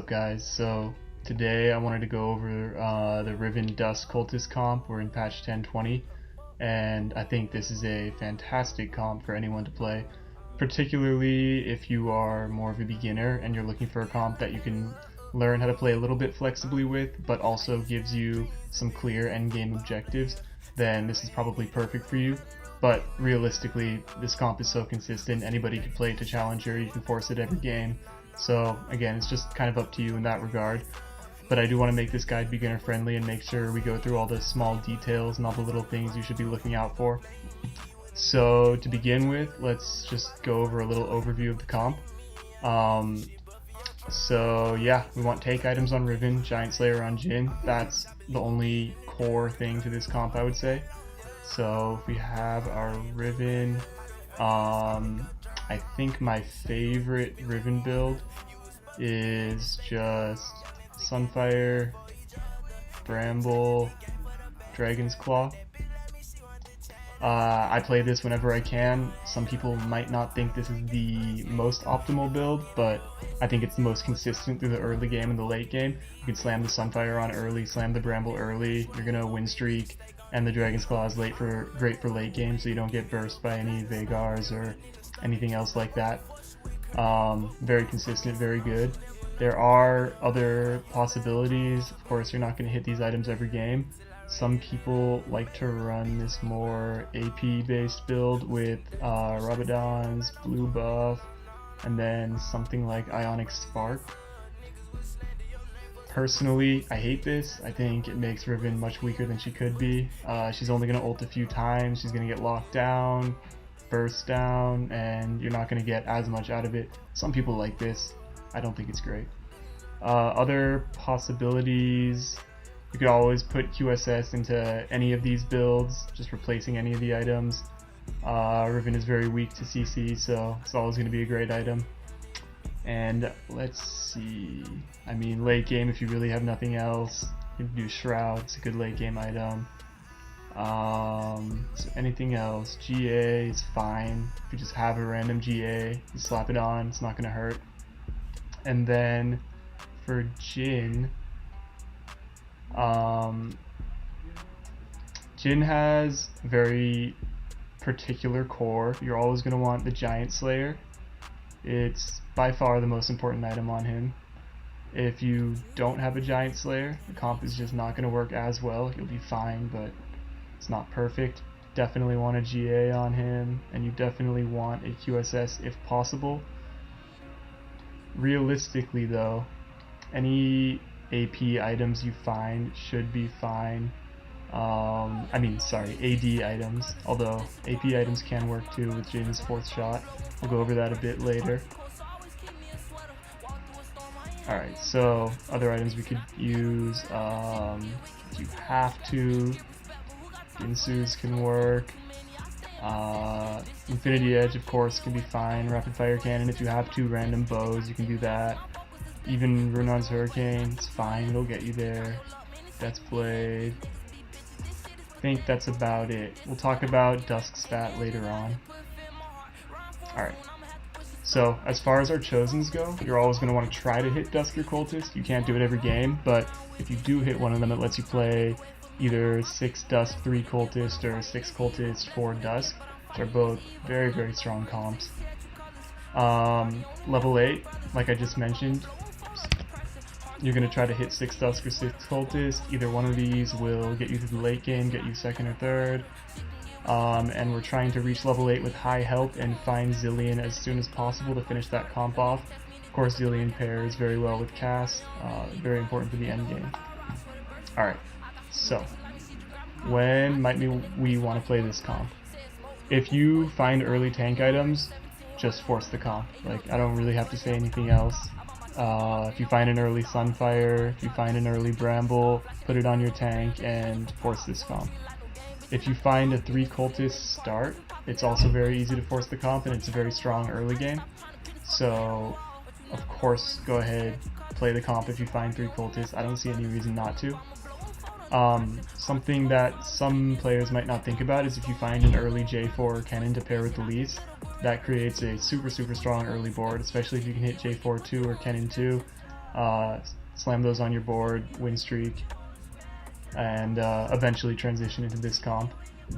up, guys? So today I wanted to go over the Riven Dusk Cultist comp. We're in patch 10.20, and I think this is a fantastic comp for anyone to play, particularly if you are more of a beginner and you're looking for a comp that you can learn how to play a little bit flexibly with, but also gives you some clear endgame objectives. Then this is probably perfect for you. But realistically, this comp is so consistent, anybody can play it to challenger, you can force it every game. So again, it's just kind of up to you in that regard. But I do want to make this guide beginner friendly and make sure we go through all the small details and all the little things you should be looking out for. So to begin with, let's just go over a little overview of the comp. So yeah, we want take items on Riven, Giant Slayer on Jhin. That's the only core thing to this comp, I would say. So if we have our Riven, I think my favorite Riven build is just Sunfire, Bramble, Dragon's Claw. I play this whenever I can. Some people might not think this is the most optimal build, but I think it's the most consistent through the early game and the late game. You can slam the Sunfire on early, slam the Bramble early, you're gonna win streak, and the Dragon's Claw is great for late game, so you don't get burst by any Vegars or anything else like that. Very consistent, very good. There are other possibilities. Of course, you're not going to hit these items every game. Some people like to run this more AP based build with Rabadon's blue buff and then something like Ionic Spark. Personally, I hate this. I think it makes Riven much weaker than she could be. She's only going to ult a few times, she's going to get locked down, burst down, and you're not going to get as much out of it. Some people like this. I don't think it's great. Other possibilities, you could always put QSS into any of these builds, just replacing any of the items. Riven is very weak to CC, so it's always going to be a great item. And let's see, I mean, late game, if you really have nothing else, you can do Shroud, it's a good late game item. So anything else, GA is fine. If you just have a random GA, you slap it on, it's not going to hurt. And then for Jhin, Jhin has very particular core. You're always going to want the Giant Slayer. It's by far the most important item on him. If you don't have a Giant Slayer, the comp is just not going to work as well. You'll be fine, but it's not perfect. Definitely want a GA on him, and you definitely want a QSS if possible. Realistically though, any AP items you find should be fine. AD items, although AP items can work too with Jhin's fourth shot. We'll go over that a bit later. Alright, so other items we could use, if you have to, Ginsu's can work. Infinity Edge, of course, can be fine. Rapid Fire Cannon, if you have to. Random bows, you can do that. Even Runon's Hurricane, it's fine, it'll get you there. Death's Blade. I think that's about it. We'll talk about Dusk stat later on. Alright. So, as far as our chosens go, you're always going to want to try to hit Dusk or Cultist. You can't do it every game, but if you do hit one of them, it lets you play either 6 Dusk, 3 Cultist, or 6 Cultist, 4 Dusk, which are both very, very strong comps. Level 8, like I just mentioned, you're going to try to hit 6 Dusk or 6 Cultist. Either one of these will get you to the late game, get you second or third. And we're trying to reach level 8 with high help and find Zilean as soon as possible to finish that comp off. Of course, Zilean pairs very well with Cass, very important for the end game. Alright, so when might we want to play this comp? If you find early tank items, just force the comp. Like, I don't really have to say anything else. If you find an early Sunfire, if you find an early Bramble, put it on your tank and force this comp. If you find a 3 Cultist start, it's also very easy to force the comp, and it's a very strong early game. So, of course, go ahead, play the comp if you find 3 Cultists. I don't see any reason not to. Something that some players might not think about is if you find an early J4 Kennen to pair with the Leafs, that creates a super strong early board, especially if you can hit J4 2 or Kennen 2. slam those on your board, win streak, and eventually transition into this comp.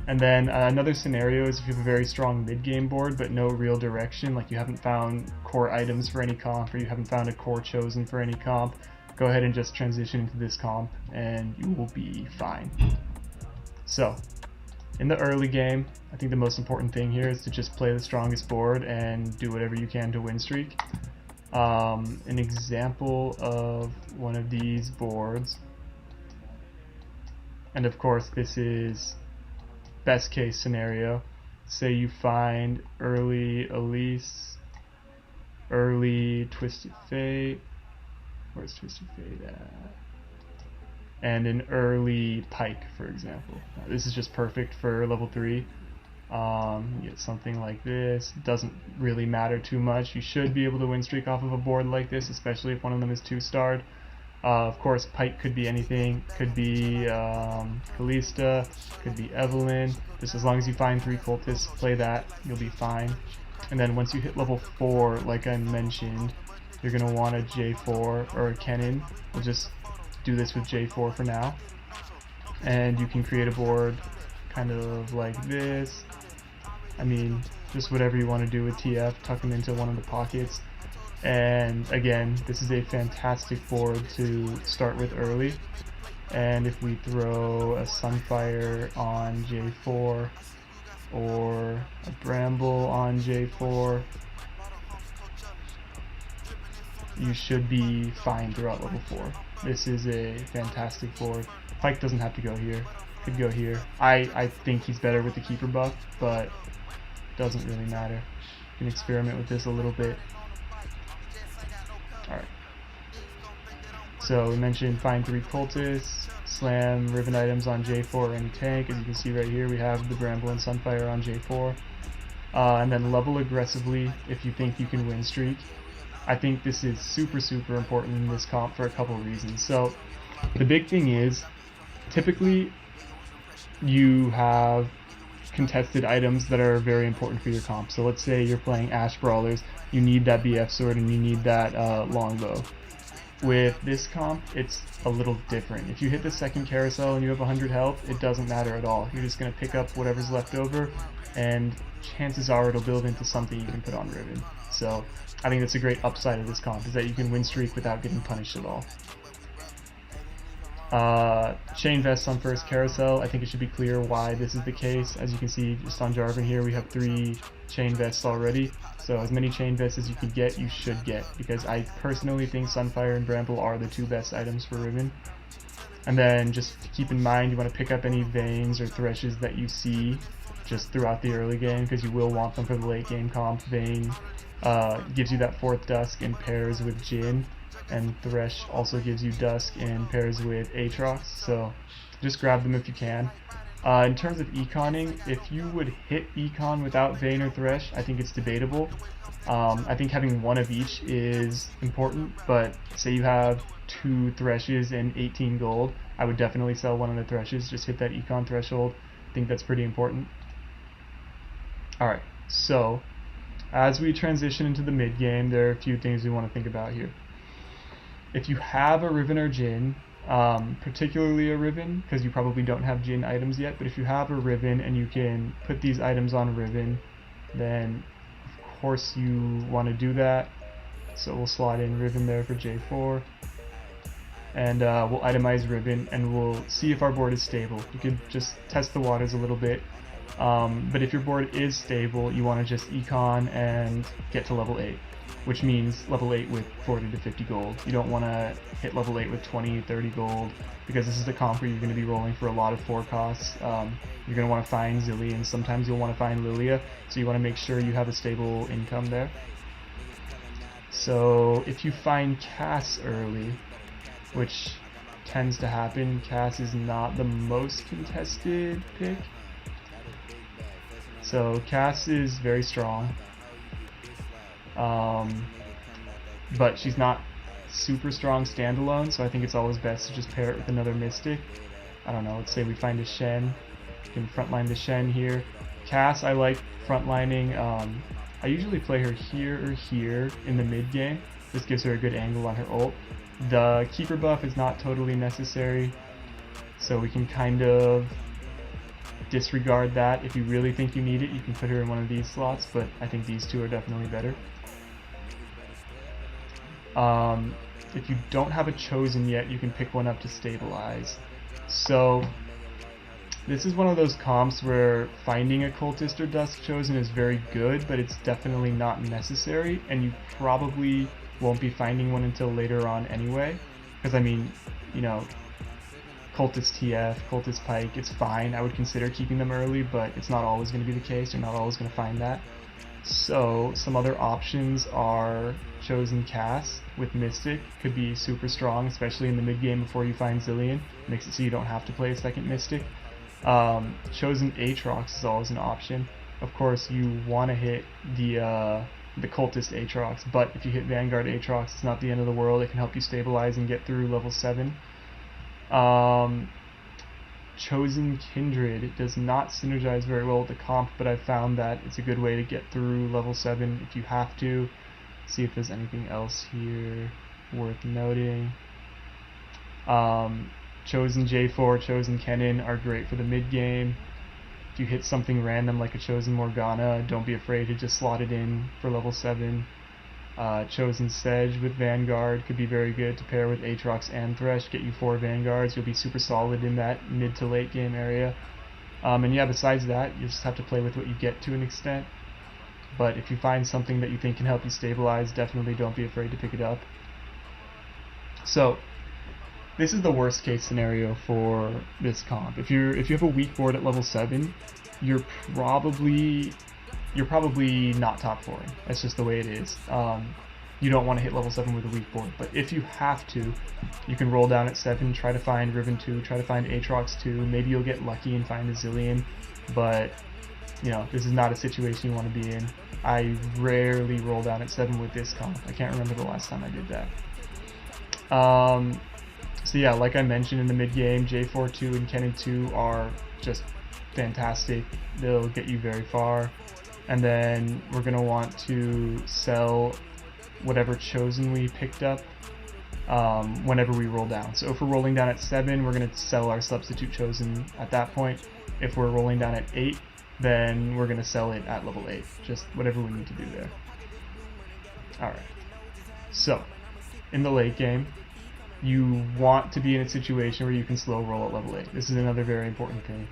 And then another scenario is if you have a very strong mid-game board but no real direction, like you haven't found core items for any comp or you haven't found a core chosen for any comp, go ahead and just transition into this comp and you will be fine. So, in the early game, I think the most important thing here is to just play the strongest board and do whatever you can to win streak. An example of one of these boards, and of course this is best case scenario. Say you find early Elise, early Twisted Fate, where's Twisted Fate at? And an early Pike, for example. Now, this is just perfect for level 3. You get something like this. Doesn't really matter too much. You should be able to win streak off of a board like this, especially if one of them is 2-starred. Of course, Pike could be anything. Could be Kalista, could be Evelyn. Just as long as you find 3 cultists, play that, you'll be fine. And then once you hit level 4, like I mentioned, you're going to want a J4 or a Kennen. We'll just do this with J4 for now. And you can create a board kind of like this. I mean, just whatever you want to do with TF, tuck them into one of the pockets. And again, this is a fantastic board to start with early. And if we throw a Sunfire on J4 or a Bramble on J4, you should be fine throughout level 4. This is a fantastic board. Pike doesn't have to go here. Could go here. I think he's better with the Keeper buff, but doesn't really matter. You can experiment with this a little bit. Alright. So we mentioned find 3 cultists, slam Riven items on J4 or any tank. As you can see right here, we have the Bramble and Sunfire on J4. And then level aggressively if you think you can win streak. I think this is super important in this comp for a couple of reasons. So the big thing is, typically you have contested items that are very important for your comp. So let's say you're playing Ash Brawlers, you need that BF sword and you need that longbow. With this comp, it's a little different. If you hit the second carousel and you have 100 health, it doesn't matter at all. You're just going to pick up whatever's left over, and chances are it'll build into something you can put on Riven. So I think that's a great upside of this comp, is that you can win streak without getting punished at all. Chain vests on first carousel, I think it should be clear why this is the case. As you can see just on Jarvan here, we have 3 chain vests already. So as many chain vests as you can get, you should get, because I personally think Sunfire and Bramble are the 2 best items for Riven. And then just keep in mind, you want to pick up any Vaynes or Threshes that you see just throughout the early game, because you will want them for the late game comp. Vayne gives you that 4th Dusk in pairs with Jhin, and Thresh also gives you Dusk in pairs with Aatrox, so just grab them if you can. In terms of econing, if you would hit econ without Vayne or Thresh, I think it's debatable. I think having one of each is important, but say you have 2 Threshes and 18 gold, I would definitely sell one of the Threshes, just hit that econ threshold. I think that's pretty important. Alright, so as we transition into the mid game, there are a few things we want to think about here. If you have a Riven or Jhin, particularly a Riven, because you probably don't have Jhin items yet, but if you have a Riven and you can put these items on Riven, then of course you want to do that. So we'll slot in Riven there for J4, and we'll itemize Riven, and we'll see if our board is stable. You could just test the waters a little bit, but if your board is stable, you want to just econ and get to level 8. Which means level 8 with 40 to 50 gold. You don't want to hit level 8 with 20, 30 gold, because this is the comp where you're going to be rolling for a lot of 4 costs. You're going to want to find Zillion, sometimes you'll want to find Lilia, so you want to make sure you have a stable income there. So if you find Cass early, which tends to happen, Cass is not the most contested pick. So Cass is very strong. But she's not super strong standalone, so I think it's always best to just pair it with another Mystic. I don't know, let's say we find a Shen. You can frontline the Shen here. Cass, I like frontlining. I usually play her here or here in the mid game. This gives her a good angle on her ult. The keeper buff is not totally necessary, so we can kind of disregard that. If you really think you need it, you can put her in one of these slots, but I think these two are definitely better. If you don't have a chosen yet, you can pick one up to stabilize. So this is one of those comps where finding a cultist or dusk chosen is very good, but it's definitely not necessary, and you probably won't be finding one until later on anyway. Because I mean, you know, cultist TF, cultist pike, it's fine. I would consider keeping them early, but it's not always going to be the case. You're not always going to find that. So some other options are chosen Cass with Mystic, could be super strong, especially in the mid game before you find Zilean. Makes it so you don't have to play a second Mystic. Chosen Aatrox is always an option. Of course, you want to hit the cultist Aatrox, but if you hit Vanguard Aatrox, it's not the end of the world. It can help you stabilize and get through level 7. Chosen Kindred, it does not synergize very well with the comp, but I've found that it's a good way to get through level 7 if you have to. See if there's anything else here worth noting. Chosen J4, Chosen Kennen are great for the mid game. If you hit something random like a Chosen Morgana, don't be afraid to just slot it in for level 7. Chosen Sedge with Vanguard could be very good to pair with Aatrox and Thresh, get you 4 Vanguards. You'll be super solid in that mid to late game area. And yeah, besides that, you just have to play with what you get to an extent. But if you find something that you think can help you stabilize, definitely don't be afraid to pick it up. So this is the worst case scenario for this comp. If you have a weak board at level 7, you're probably not top 4ing. That's just the way it is. You don't want to hit level 7 with a weak board, but if you have to, you can roll down at 7, try to find Riven 2, try to find Aatrox 2, maybe you'll get lucky and find a Zilean, but you know, this is not a situation you want to be in. I rarely roll down at 7 with this comp. I can't remember the last time I did that. So yeah, like I mentioned in the mid game, J4 2 and Kennen 2 are just fantastic. They'll get you very far. And then we're going to want to sell whatever chosen we picked up whenever we roll down. So if we're rolling down at 7, we're going to sell our substitute chosen at that point. If we're rolling down at 8, then we're going to sell it at level 8. Just whatever we need to do there. Alright. So, in the late game, you want to be in a situation where you can slow roll at level 8. This is another very important thing.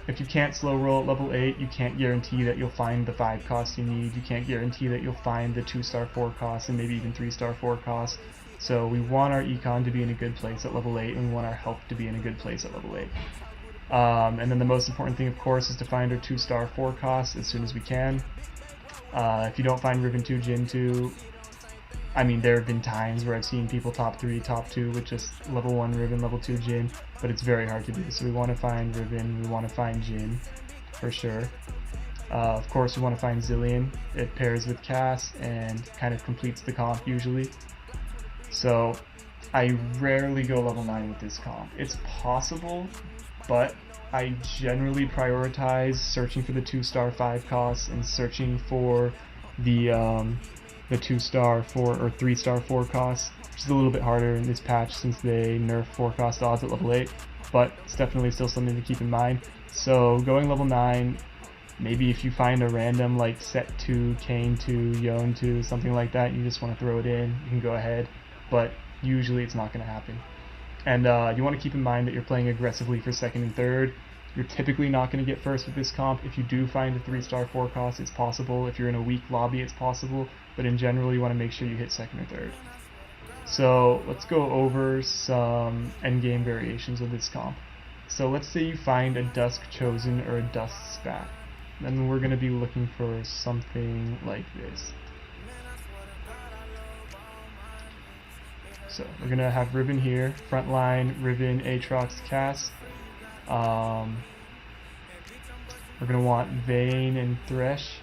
If you can't slow roll at level 8, you can't guarantee that you'll find the 5 costs you need. You can't guarantee that you'll find the 2-star 4 costs and maybe even 3-star 4 costs. So we want our econ to be in a good place at level 8, and we want our health to be in a good place at level 8. And then the most important thing, of course, is to find our 2-star 4 costs as soon as we can. If you don't find Riven 2, Jin 2, I mean, there have been times where I've seen people top 3, top 2 with just level 1 Riven, level 2 Jin, but it's very hard to do. So we want to find Riven, we want to find Jin, for sure. Of course, we want to find Zilean. It pairs with Cass and kind of completes the comp usually. So I rarely go level 9 with this comp. It's possible, but I generally prioritize searching for the 2-star 5 costs and searching for the 2-star 4 or 3-star 4 costs, which is a little bit harder in this patch since they nerf 4 cost odds at level 8, but it's definitely still something to keep in mind. So going level 9, maybe if you find a random like Set 2, Kane 2, Yone 2, something like that, you just want to throw it in, you can go ahead, but usually it's not going to happen. And you want to keep in mind that you're playing aggressively for 2nd and 3rd. You're typically not going to get 1st with this comp. If you do find a 3-star 4 cost, it's possible. If you're in a weak lobby, it's possible. But in general, you want to make sure you hit 2nd or 3rd. So let's go over some endgame variations of this comp. So let's say you find a Dusk Chosen or a Dusk Spat. Then we're going to be looking for something like this. So we're going to have Riven here, frontline, Riven, Aatrox, Cass. We're going to want Vayne and Thresh.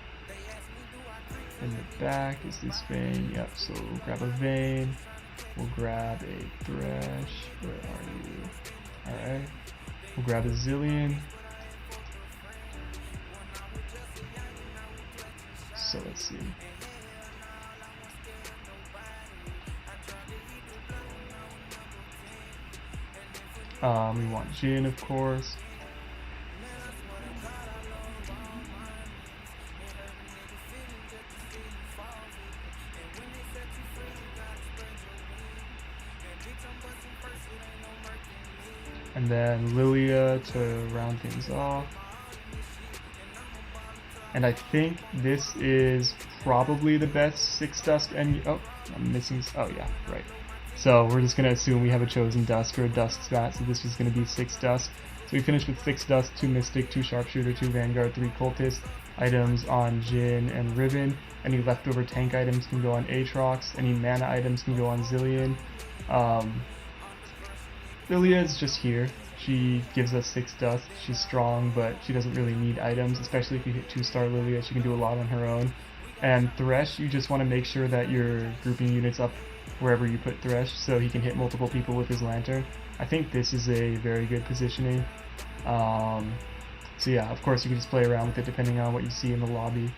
In the back is this Vayne. Yep, so we'll grab a Vayne. We'll grab a Thresh. Where are you? Alright. We'll grab a Zilean. So let's see. We want Jhin, of course. And then Lilia to round things off. And I think this is probably the best 6 Dusk and oh, I'm missing. Oh yeah, right. So we're just gonna assume we have a Chosen Dusk or a Dusk stat. So this is gonna be 6 Dusk. So we finished with 6 Dusk, 2 Mystic, 2 Sharpshooter, 2 Vanguard, 3 Cultist. Items on Jhin and Riven. Any leftover tank items can go on Aatrox. Any mana items can go on Zilean. Lilia is just here. She gives us 6 Dusk. She's strong, but she doesn't really need items, especially if you hit 2-star Lilia. She can do a lot on her own. And Thresh, you just want to make sure that you're grouping units up wherever you put Thresh so he can hit multiple people with his Lantern. I think this is a very good positioning. So yeah, of course you can just play around with it depending on what you see in the lobby.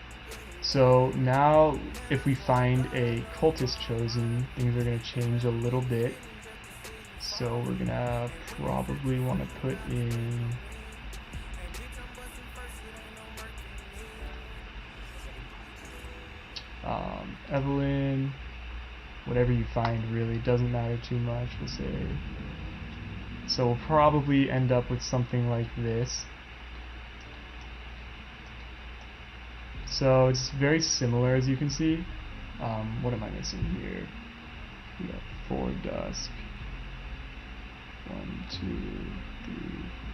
So now if we find a Cultist Chosen, things are going to change a little bit. So we're going to probably want to put in Evelyn, whatever you find really, doesn't matter too much, we'll say. So we'll probably end up with something like this. So it's very similar, as you can see. What am I missing here? We got 4 Dusk. 1, 2, 3,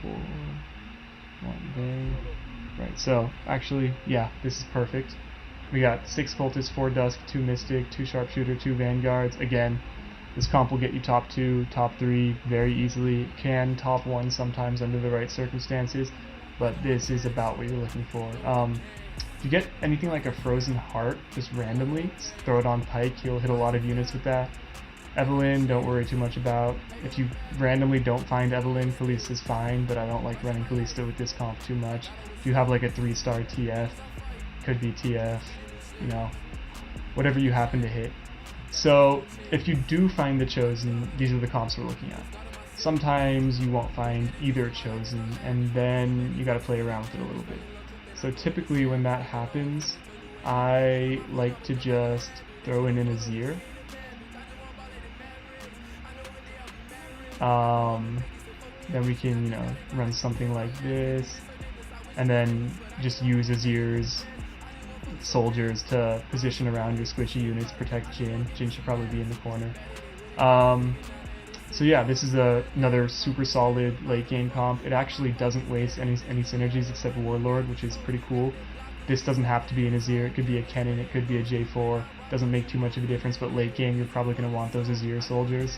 4. 1 Bang. Right, so actually, yeah, this is perfect. We got 6 Cultists, 4 Dusk, 2 Mystic, 2 Sharpshooter, 2 Vanguards. Again, this comp will get you top 2, top 3 very easily. It can top 1 sometimes under the right circumstances, but this is about what you're looking for. If you get anything like a Frozen Heart, just randomly, throw it on Pike, you'll hit a lot of units with that. Evelyn, don't worry too much about. If you randomly don't find Evelyn, Kalista's fine, but I don't like running Kalista with this comp too much. If you have like a 3-star TF, could be TF, you know, whatever you happen to hit. So if you do find the Chosen, these are the comps we're looking at. Sometimes you won't find either Chosen, and then you gotta play around with it a little bit. So typically when that happens, I like to just throw in an Azir. Then we can, you know, run something like this, and then just use Azir's soldiers to position around your squishy units, protect Jhin. Jhin should probably be in the corner. So yeah, this is another super solid late game comp. It actually doesn't waste any synergies except Warlord, which is pretty cool. This doesn't have to be an Azir, it could be a Kennen, it could be a J4. Doesn't make too much of a difference, but late game you're probably going to want those Azir soldiers.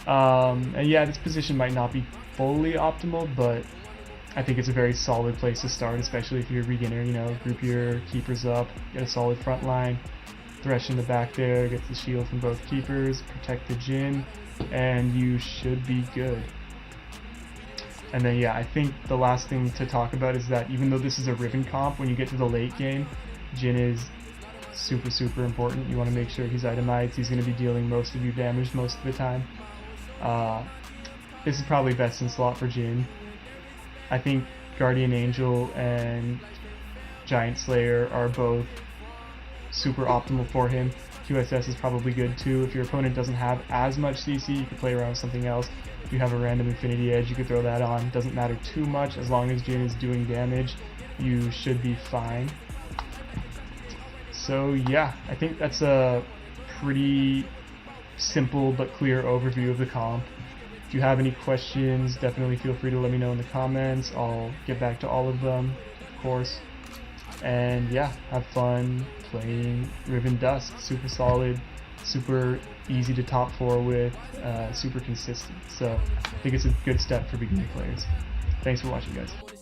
And yeah, this position might not be fully optimal, but I think it's a very solid place to start, especially if you're a beginner. You know, group your keepers up, get a solid front line, Thresh in the back there, get the shield from both keepers, protect the Jhin, and you should be good. And then yeah, I think the last thing to talk about is that even though this is a Riven comp, when you get to the late game, Jhin is super important. You want to make sure he's itemized. He's going to be dealing most of your damage most of the time. This is probably best in slot for Jhin. I think Guardian Angel and Giant Slayer are both super optimal for him. QSS is probably good too. If your opponent doesn't have as much CC, you can play around with something else. If you have a random Infinity Edge, you can throw that on. Doesn't matter too much. As long as Jhin is doing damage, you should be fine. So yeah, I think that's a pretty simple but clear overview of the comp. If you have any questions, definitely feel free to let me know in the comments. I'll get back to all of them, of course. And yeah, have fun playing Riven Dusk. Super solid, super easy to top 4 with, super consistent. So I think it's a good step for beginning players. Thanks for watching, guys.